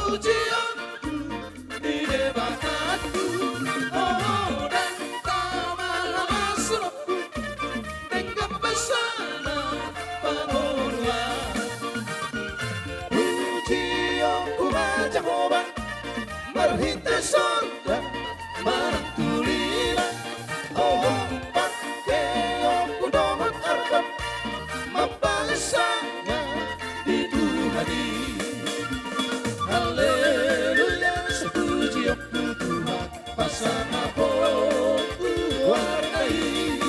pujianku di debatku, oh dan lama-lama surupku dengan pesona penguruan. Pujianku macam obat merhita sonda mantulilan, oh pakai dohon arbat mapalisanya di Tuhani. Haleluya sepujianku Tuhan pasama pohonku warnai,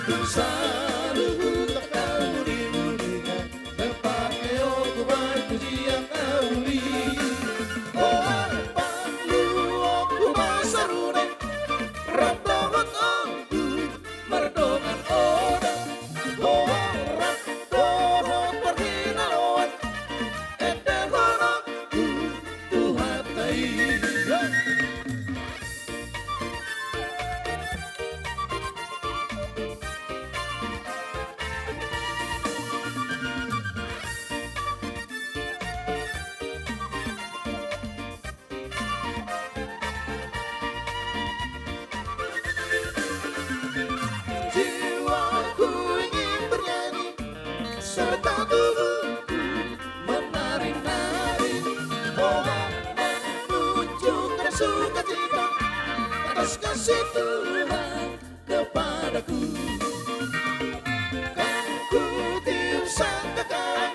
ku selalu tak tahu dimuliakan berpakai obat pujian auli. Serta tubuhku menari-nari, oh menunjukkan sukacita atas kasih Tuhan kepadaku. Kan ku tiup sangkakala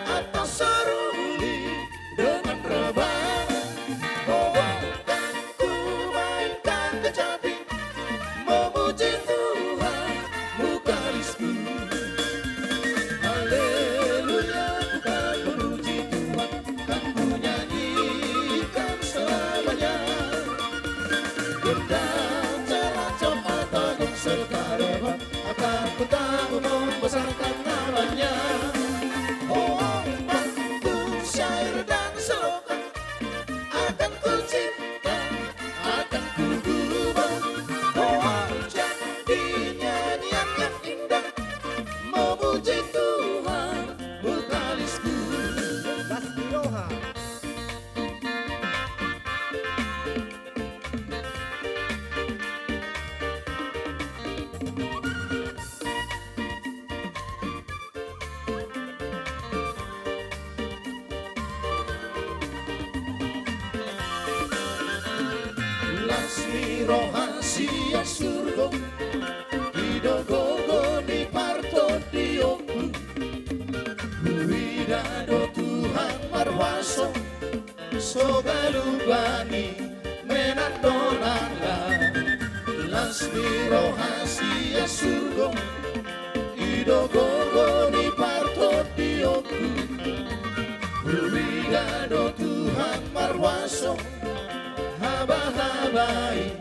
atau seruli dengan rebana, oh kan ku mainkan kecapi memuji Tuhan mukalisku. Sekarang akan ku tahu membesarkan namanya, oh bantu syair dan selokan akan ku ciptakan, akan ku ubah, oh jadi nyanyian yang indah memuji Tuhan mukalisku. Lasmi rohasia surga hidogogo di parto dioku, widado Tuhan marwaso sogalubani menandonala. Lasmi rohasia surga hidogogo di parto dioku, widado Tuhan marwaso haba-habai